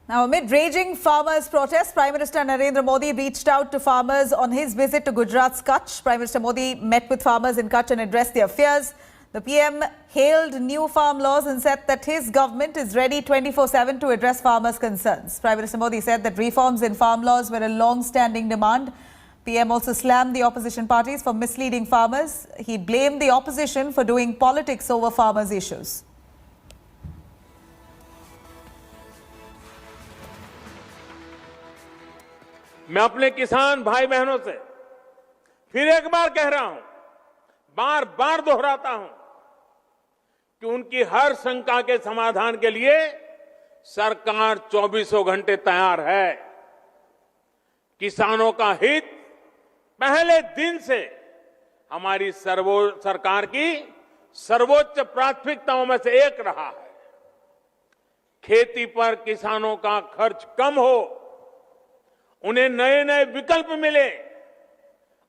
Now, amid raging farmers' protests, Prime Minister Narendra Modi reached out to farmers on his visit to Gujarat's Kutch. Prime Minister Modi met with farmers in Kutch and addressed their fears. The PM hailed new farm laws and said that his government is ready 24/7 to address farmers' concerns. Prime Minister Modi said that reforms in farm laws were a long-standing demand. PM also slammed the opposition parties for misleading farmers. He blamed the opposition for doing politics over farmers' issues. मैं अपने किसान भाई बहनों से फिर एक बार कह रहा हूं, बार बार दोहराता हूं कि उनकी हर शंका के समाधान के लिए सरकार 24 घंटे तैयार है। किसानों का हित पहले दिन से हमारी सरकार की सर्वोच्च प्राथमिकताओं में से एक रहा है। खेती पर किसानों का खर्च कम हो, उन्हें नए नए विकल्प मिले,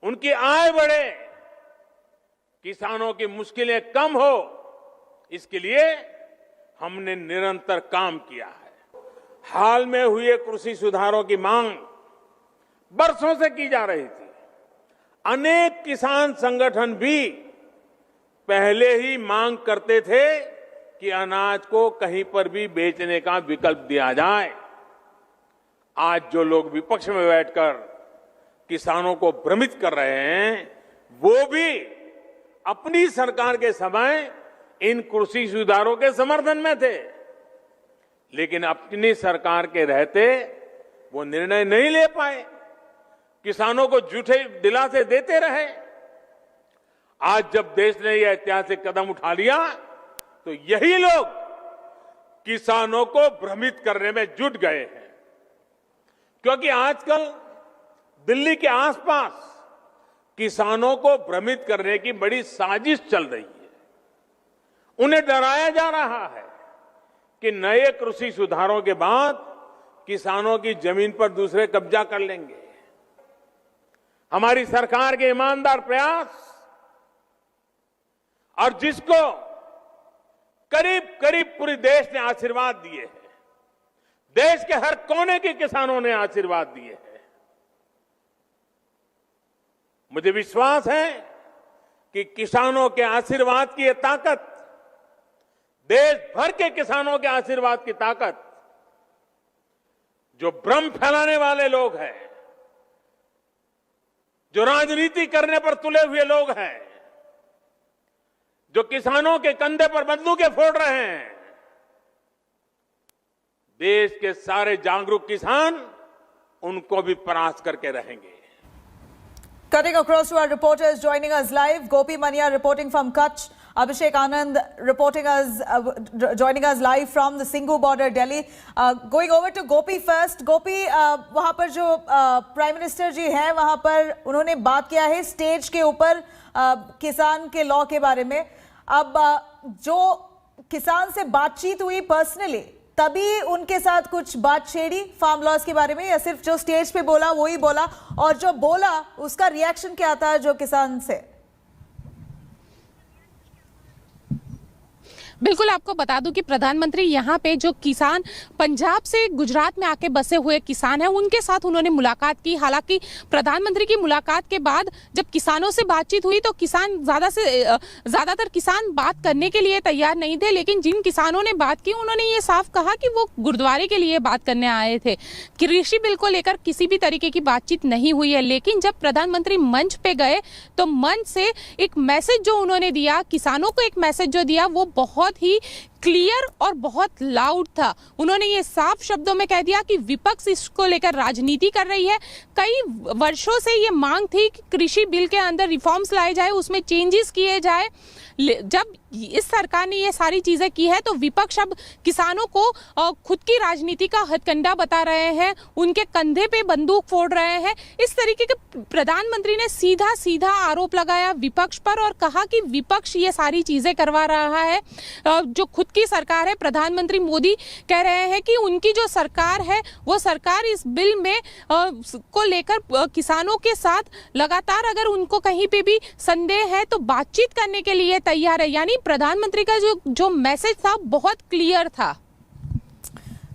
उनकी आय बढ़े, किसानों की मुश्किलें कम हो, इसके लिए हमने निरंतर काम किया है। हाल में हुए कृषि सुधारों की मांग बरसों से की जा रही थी। अनेक किसान संगठन भी पहले ही मांग करते थे कि अनाज को कहीं पर भी बेचने का विकल्प दिया जाए। आज जो लोग विपक्ष में बैठकर किसानों को भ्रमित कर रहे हैं, वो भी अपनी सरकार के समय इन कृषि सुधारों के समर्थन में थे, लेकिन अपनी सरकार के रहते वो निर्णय नहीं ले पाए, किसानों को झूठे दिलासे देते रहे। आज जब देश ने यह ऐतिहासिक कदम उठा लिया तो यही लोग किसानों को भ्रमित करने में जुट गए हैं, क्योंकि आजकल दिल्ली के आसपास किसानों को भ्रमित करने की बड़ी साजिश चल रही है। उन्हें डराया जा रहा है कि नए कृषि सुधारों के बाद किसानों की जमीन पर दूसरे कब्जा कर लेंगे। हमारी सरकार के ईमानदार प्रयास और जिसको करीब करीब पूरे देश ने आशीर्वाद दिए हैं, देश के हर कोने के किसानों ने आशीर्वाद दिए हैं, मुझे विश्वास है कि किसानों के आशीर्वाद की ये ताकत, देश भर के किसानों के आशीर्वाद की ताकत, जो भ्रम फैलाने वाले लोग हैं, जो राजनीति करने पर तुले हुए लोग हैं, जो किसानों के कंधे पर बंदूकें फोड़ रहे हैं, देश के सारे जागरूक किसान उनको भी परास्त करके रहेंगे। Cutting across to our reporters joining us live, Gopi Mania reporting from Kutch, Abhishek Anand joining us live from the Singhu border, Delhi. Going over to Gopi first. Gopi, वहाँ पर जो प्राइम मिनिस्टर जी हैं, वहाँ पर उन्होंने बात किया है स्टेज के ऊपर किसान के लॉ के बारे में। अब जो किसान से बातचीत हुई पर्सनली, तभी उनके साथ कुछ बात छेड़ी फार्म लॉज के बारे में, या सिर्फ जो स्टेज पे बोला वही बोला, और जो बोला उसका रिएक्शन क्या था जो किसान से? बिल्कुल, आपको बता दूं कि प्रधानमंत्री यहाँ पे जो किसान पंजाब से गुजरात में आके बसे हुए किसान हैं, उनके साथ उन्होंने मुलाकात की। हालांकि प्रधानमंत्री की मुलाकात के बाद जब किसानों से बातचीत हुई तो किसान ज़्यादातर किसान बात करने के लिए तैयार नहीं थे, लेकिन जिन किसानों ने बात की उन्होंने ये साफ कहा कि वो गुरुद्वारे के लिए बात करने आए थे। कृषि बिल को लेकर किसी भी तरीके की बातचीत नहीं हुई है, लेकिन जब प्रधानमंत्री मंच पे गए तो मंच से एक मैसेज जो उन्होंने दिया, किसानों को एक मैसेज जो दिया, वो बहुत ही क्लियर और बहुत लाउड था। उन्होंने ये साफ शब्दों में कह दिया कि विपक्ष इसको लेकर राजनीति कर रही है। कई वर्षों से ये मांग थी कि कृषि बिल के अंदर रिफॉर्म्स लाए जाए, उसमें चेंजेस किए जाए। जब इस सरकार ने ये सारी चीजें की है तो विपक्ष अब किसानों को खुद की राजनीति का हथकंडा बता रहे हैं, उनके कंधे पे बंदूक फोड़ रहे हैं। इस तरीके के प्रधानमंत्री ने सीधा सीधा आरोप लगाया विपक्ष पर और कहा कि विपक्ष ये सारी चीजें करवा रहा है। जो खुद की सरकार है, प्रधानमंत्री मोदी कह रहे हैं कि उनकी जो सरकार है वो सरकार इस बिल में को लेकर किसानों के साथ लगातार अगर उनको कहीं पे भी संदेह है तो बातचीत करने के लिए तैयार है। यानी प्रधानमंत्री का जो मैसेज था बहुत क्लियर था।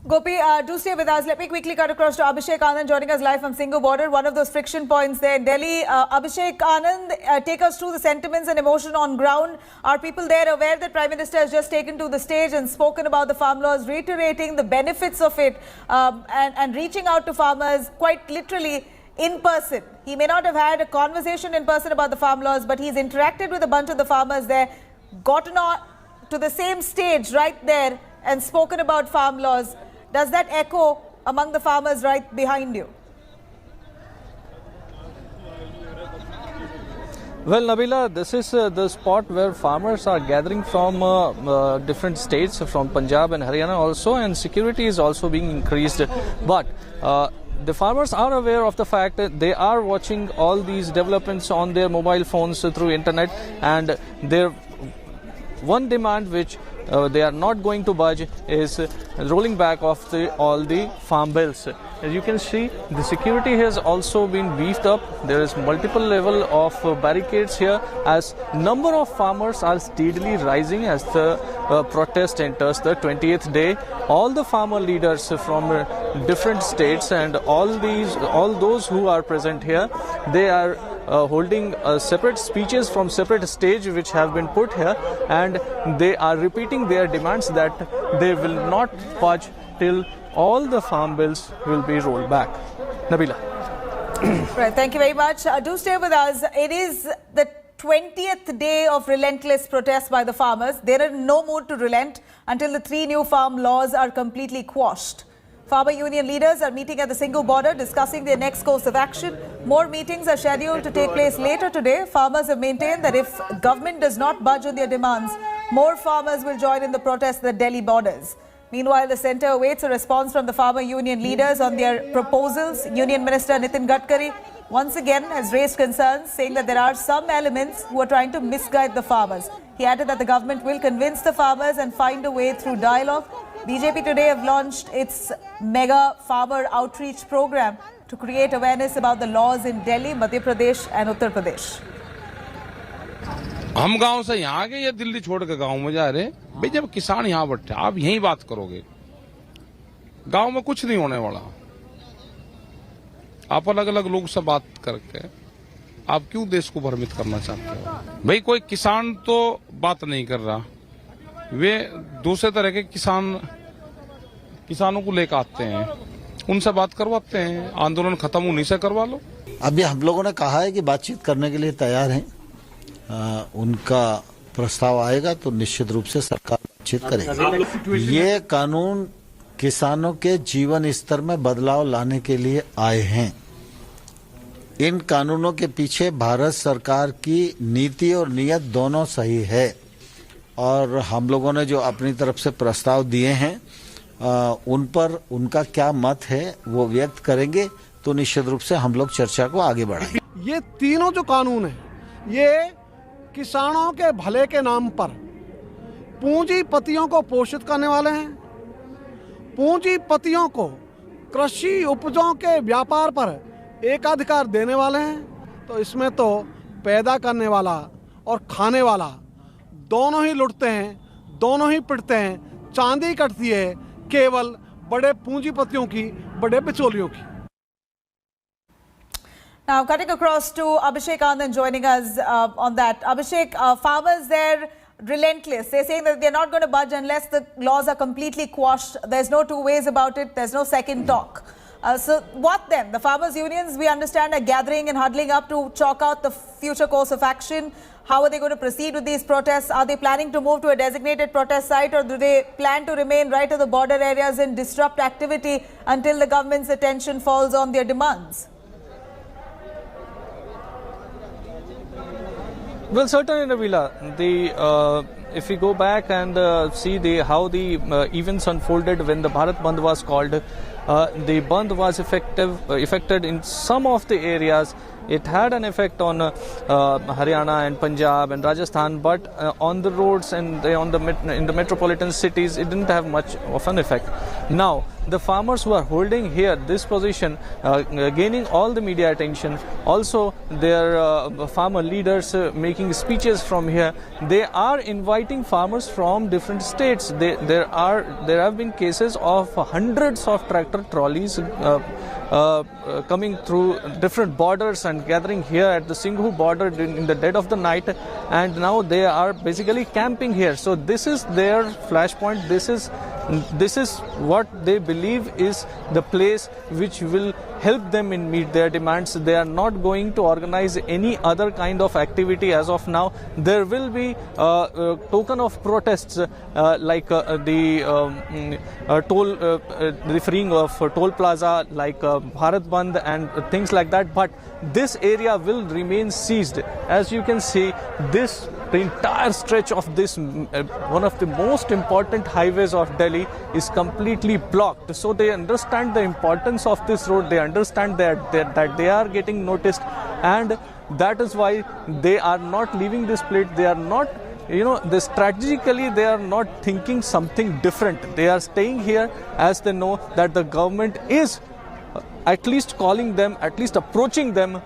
Gopi, do stay with us. Let me quickly cut across to Abhishek Anand joining us live from Singhu border, one of those friction points there in Delhi. Abhishek Anand, take us through the sentiments and emotion on ground. Are people there aware that Prime Minister has just taken to the stage and spoken about the farm laws, reiterating the benefits of it and reaching out to farmers quite literally in person? He may not have had a conversation in person about the farm laws, but he's interacted with a bunch of the farmers there, gotten on to the same stage right there and spoken about farm laws. Does that echo among the farmers right behind you? Well, Nabila, this is the spot where farmers are gathering from different states, from Punjab and Haryana also, and security is also being increased. But the farmers are aware of the fact that they are watching all these developments on their mobile phones through internet, and their one demand which they are not going to budge is rolling back of all the farm bills. As you can see, the security has also been beefed up. There is multiple level of barricades here as number of farmers are steadily rising as the protest enters the 20th day. All the farmer leaders from different states and all those who are present here, they are holding separate speeches from separate stage which have been put here, and they are repeating their demands that they will not budge till all the farm bills will be rolled back. Nabila. Right, thank you very much. Do stay with us. It is the 20th day of relentless protest by the farmers. There are no mood to relent until the 3 new farm laws are completely quashed. Farmer union leaders are meeting at the Singhu border discussing their next course of action. More meetings are scheduled to take place later today. Farmers have maintained that if government does not budge on their demands, more farmers will join in the protest at the Delhi borders. Meanwhile, the centre awaits a response from the farmer union leaders on their proposals. Union Minister Nitin Gadkari once again has raised concerns, saying that there are some elements who are trying to misguide the farmers. He added that the government will convince the farmers and find a way through dialogue. BJP today have launched its mega farmer outreach program to create awareness about the laws in Delhi, Madhya Pradesh and Uttar Pradesh. हम गांव से यहाँ आ गए या दिल्ली छोड़ के गांव में जा रहे हैं? भाई जब किसान यहाँ बैठे आप यहीं बात करोगे, गांव में कुछ नहीं होने वाला। आप अलग अलग लोग से बात करके आप क्यों देश को भ्रमित करना चाहते हो? भाई कोई किसान तो बात नहीं कर रहा, वे दूसरे तरह के किसानों को लेकर आते हैं, उनसे बात करवाते हैं, आंदोलन खत्म उन्हीं से करवा लो। अभी हम लोगों ने कहा है कि बातचीत करने के लिए तैयार हैं। उनका प्रस्ताव आएगा तो निश्चित रूप से सरकार बातचीत करेगी। ये कानून किसानों के जीवन स्तर में बदलाव लाने के लिए आए हैं। इन कानूनों के पीछे भारत सरकार की नीति और नीयत दोनों सही है, और हम लोगों ने जो अपनी तरफ से प्रस्ताव दिए हैं उन पर उनका क्या मत है वो व्यक्त करेंगे, तो निश्चित रूप से हम लोग चर्चा को आगे बढ़ाएंगे। ये तीनों जो कानून है ये किसानों के भले के नाम पर पूंजीपतियों को पोषित करने वाले हैं, पूंजीपतियों को कृषि उपजों के व्यापार पर एकाधिकार देने वाले हैं। तो इसमें तो पैदा करने वाला और खाने वाला दोनों ही लुटते हैं, दोनों ही पिटते हैं। चांदी कटती है केवल बड़े पूंजीपतियों की, बड़े बिचौलियों की। Now, cutting across to Abhishek Anand joining us on that. Abhishek, farmers there relentless. They're saying that they're not going to budge unless the laws are completely quashed. There's no two ways about it. There's no second talk. So what then? The farmers' unions, we understand, are gathering and huddling up to chalk out the future course of action. How are they going to proceed with these protests? Are they planning to move to a designated protest site, or do they plan to remain right at the border areas and disrupt activity until the government's attention falls on their demands? Well, certainly, Nabila, if we go back and see how the events unfolded when the Bharat Bandh was called, the Bandh was affected in some of the areas. It had an effect on Haryana and Punjab and Rajasthan, but on the roads and in the metropolitan cities, it didn't have much of an effect. Now, the farmers who are holding here this position, gaining all the media attention, also their farmer leaders making speeches from here, they are inviting farmers from different states. There have been cases of hundreds of tractor trolleys coming through different borders and gathering here at the Singhu border in the dead of the night, and now they are basically camping here. So this is their flashpoint. This is what they believe is the place which will help them in meet their demands. They are not going to organize any other kind of activity as of now. There will be token of protests like the freeing of toll plaza, like Bharat Bandh and things like that. But this area will remain seized. As you can see, the entire stretch of this one of the most important highways of Delhi is completely blocked. So they understand the importance of this road. They understand that they are getting noticed, and that is why they are not leaving this place. They are not, strategically they are not thinking something different. They are staying here as they know that the government is at least calling them, at least approaching them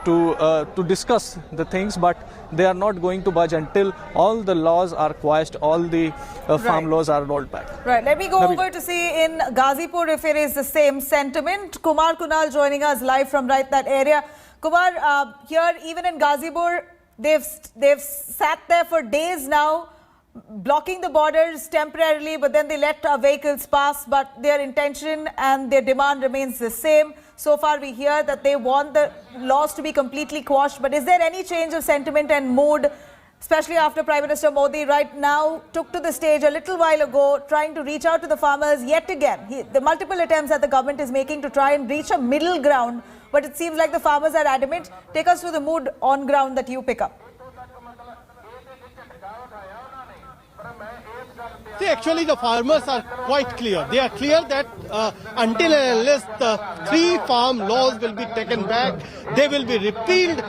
to discuss the things, but they are not going to budge until all the laws are quashed, all the farm laws are rolled back. Right. Let me go over to see in Ghazipur if it is the same sentiment. Kumar Kunal joining us live from right that area. Kumar, here even in Ghazipur, they've sat there for days now, blocking the borders temporarily, but then they let vehicles pass, but their intention and their demand remains the same. So far we hear that they want the laws to be completely quashed, but is there any change of sentiment and mood, especially after Prime Minister Modi right now took to the stage a little while ago trying to reach out to the farmers yet again? The multiple attempts that the government is making to try and reach a middle ground, but it seems like the farmers are adamant. Take us through the mood on ground that you pick up. See, actually the farmers are quite clear. They are clear that until and unless the 3 farm laws will be taken back, they will be repealed,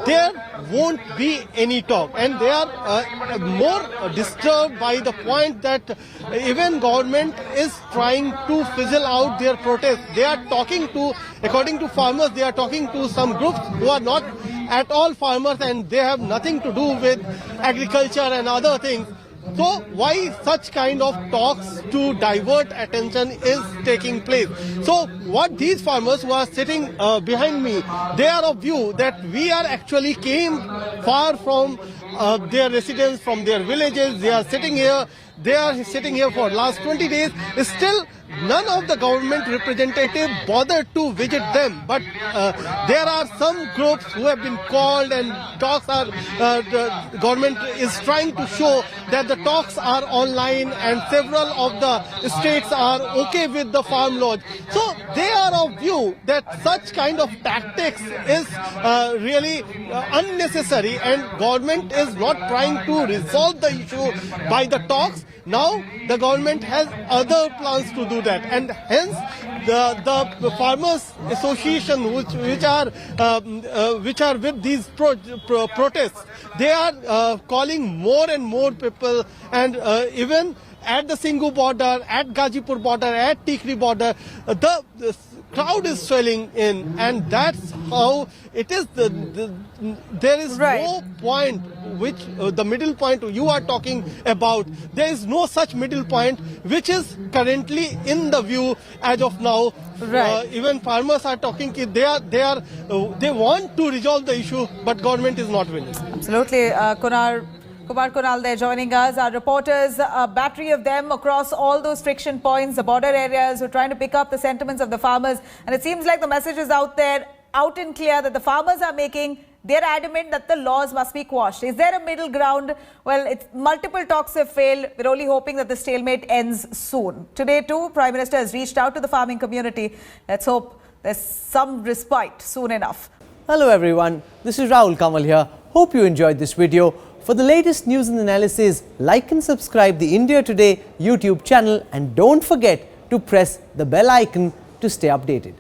there won't be any talk. And they are more disturbed by the point that even government is trying to fizzle out their protest. They are talking to, according to farmers, they are talking to some groups who are not at all farmers and they have nothing to do with agriculture and other things. So why such kind of talks to divert attention is taking place? So what these farmers who are sitting behind me, they are of view that we are actually came far from their residence, from their villages. They are sitting here. They are sitting here for last 20 days. Still, none of the government representatives bothered to visit them. But there are some groups who have been called, and talks are. The government is trying to show that the talks are online, and several of the states are okay with the farm laws. So they are of view that such kind of tactics is really unnecessary, and government is not trying to resolve the issue by the talks. Now the government has other plans to do that, and hence the farmers association which are with these protests, they are calling more and more people, and even at the Singhu border, at Ghazipur border, at Tikri border, the crowd is swelling in, and that's how it is. There is no point which the middle point you are talking about. There is no such middle point which is currently in the view as of now. Even farmers are talking. They want to resolve the issue, but government is not willing. Absolutely, Kumar Kunal there joining us. Our reporters, a battery of them across all those friction points, the border areas, who are trying to pick up the sentiments of the farmers. And it seems like the message is out there, out and clear, that the farmers are making. They're adamant that the laws must be quashed. Is there a middle ground? Well, multiple talks have failed. We're only hoping that the stalemate ends soon. Today too, Prime Minister has reached out to the farming community. Let's hope there's some respite soon enough. Hello everyone, this is Rahul Kamal here. Hope you enjoyed this video. For the latest news and analysis, like and subscribe the India Today YouTube channel, and don't forget to press the bell icon to stay updated.